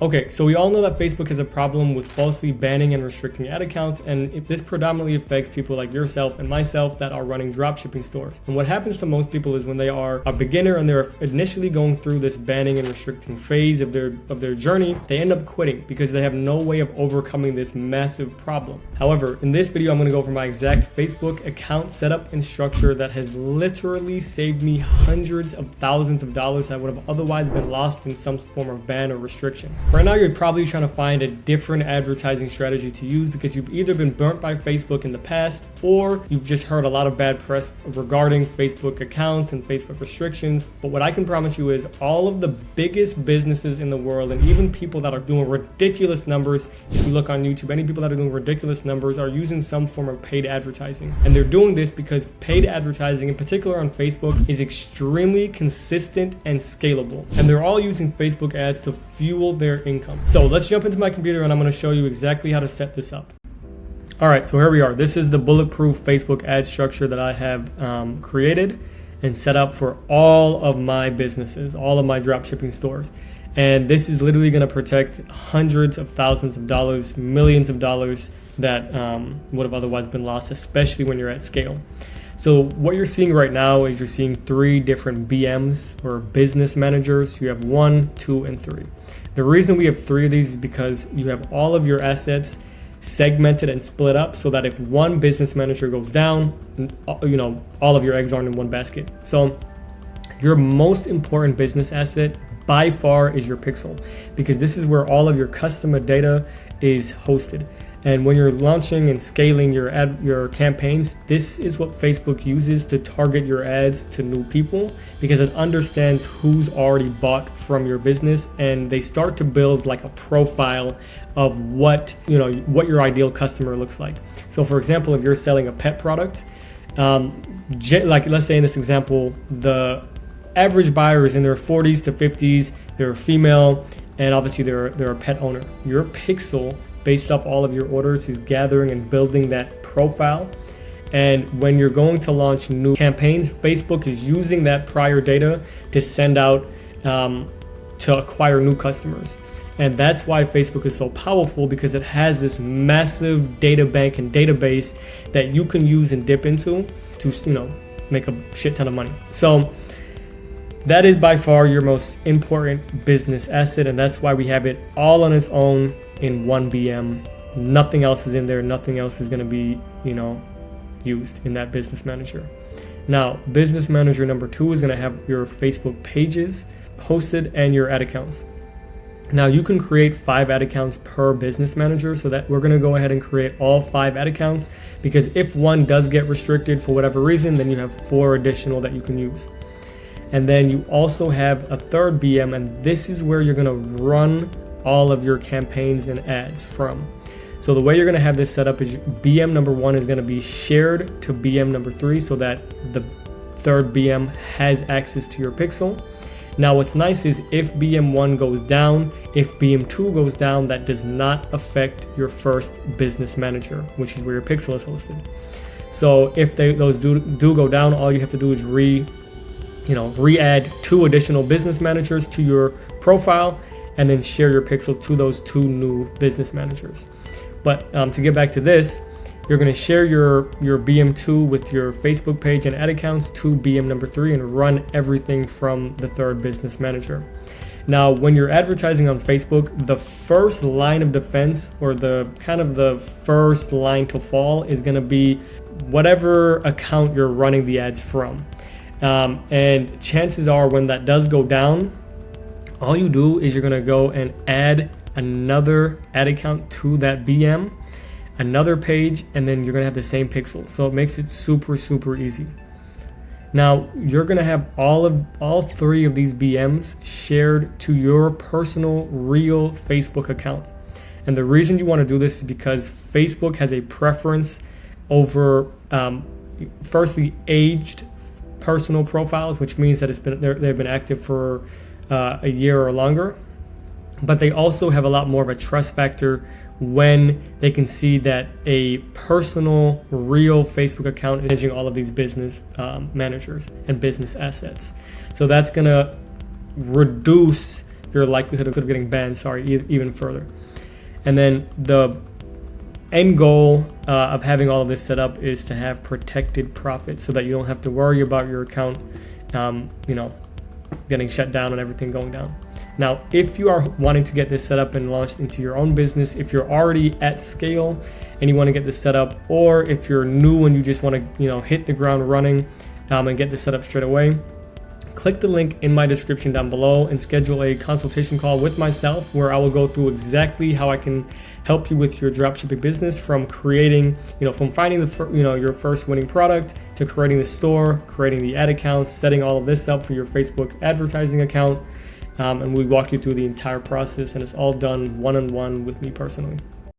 Okay, so we all know that Facebook has a problem with falsely banning and restricting ad accounts, and this predominantly affects people like yourself and myself that are running dropshipping stores. And what happens to most people is when they are a beginner and they're initially going through this banning and restricting phase of their journey, they end up quitting because they have no way of overcoming this massive problem. However, in this video, I'm going to go over my exact Facebook account setup and structure that has literally saved me hundreds of thousands of dollars that would have otherwise been lost in some form of ban or restriction. Right now, you're probably trying to find a different advertising strategy to use because you've either been burnt by Facebook in the past or you've just heard a lot of bad press regarding Facebook accounts and Facebook restrictions. But what I can promise you is all of the biggest businesses in the world and even people that are doing ridiculous numbers, if you look on YouTube, any people that are doing ridiculous numbers are using some form of paid advertising. And they're doing this because paid advertising, in particular on Facebook, is extremely consistent and scalable. And they're all using Facebook ads to fuel their income. So let's jump into my computer and I'm going to show you exactly how to set this up. All right, so here we are. This is the Bulletproof Facebook ad structure that I have created and set up for all of my businesses, all of my dropshipping stores. And this is literally going to protect hundreds of thousands of dollars, millions of dollars that would have otherwise been lost, especially when you're at scale. So what you're seeing right now is you're seeing 3 different BMs or business managers. You have 1, 2, and 3. The reason we have 3 of these is because you have all of your assets segmented and split up so that if one business manager goes down, all of your eggs aren't in one basket. So your most important business asset by far is your pixel, because this is where all of your customer data is hosted. And when you're launching and scaling your campaigns, this is what Facebook uses to target your ads to new people, because it understands who's already bought from your business, and they start to build like a profile of what your ideal customer looks like. So for example, if you're selling a pet product, like let's say in this example, the average buyer is in their 40s to 50s, they're a female, and obviously they're a pet owner. Your pixel, based off all of your orders, is gathering and building that profile. And when you're going to launch new campaigns, Facebook is using that prior data to send out to acquire new customers. And that's why Facebook is so powerful, because it has this massive data bank and database that you can use and dip into to make a shit ton of money. So that is by far your most important business asset, and that's why we have it all on its own in one BM. Nothing else is in there. Nothing else is going to be, used in that business manager. Now, business manager number 2 is going to have your Facebook pages hosted and your ad accounts. Now, you can create 5 ad accounts per business manager, so that we're going to go ahead and create all 5 ad accounts, because if one does get restricted for whatever reason, then you have 4 additional that you can use. And then you also have a 3rd BM, and this is where you're going to run all of your campaigns and ads from. So the way you're going to have this set up is BM number 1 is going to be shared to BM number 3, so that the 3rd BM has access to your pixel. Now what's nice is if BM 1 goes down, if BM 2 goes down, that does not affect your first business manager, which is where your pixel is hosted. So if those do go down, all you have to do is re-add 2 additional business managers to your profile, and then share your pixel to those 2 new business managers. But to get back to this, you're going to share your BM2 with your Facebook page and ad accounts to BM number 3 and run everything from the 3rd business manager. Now, when you're advertising on Facebook, the first line of defense, or the first line to fall, is going to be whatever account you're running the ads from. And chances are when that does go down, all you do is you're going to go and add another ad account to that BM, another page, and then you're going to have the same pixel. So it makes it super, super easy. Now, you're going to have all 3 of these BMs shared to your personal real Facebook account. And the reason you want to do this is because Facebook has a preference over firstly aged personal profiles, which means that they've been active for a year or longer, but they also have a lot more of a trust factor when they can see that a personal, real Facebook account is managing all of these business managers and business assets. So that's going to reduce your likelihood of getting banned, even further. And then the end goal of having all of this set up is to have protected profits so that you don't have to worry about your account, getting shut down and everything going down. Now, if you are wanting to get this set up and launched into your own business, if you're already at scale and you want to get this set up, or if you're new and you just want to, hit the ground running and get this set up straight away, click the link in my description down below and schedule a consultation call with myself where I will go through exactly how I can help you with your dropshipping business, from creating, from finding your first winning product to creating the store, creating the ad accounts, setting all of this up for your Facebook advertising account. And we walk you through the entire process, and it's all done one-on-one with me personally.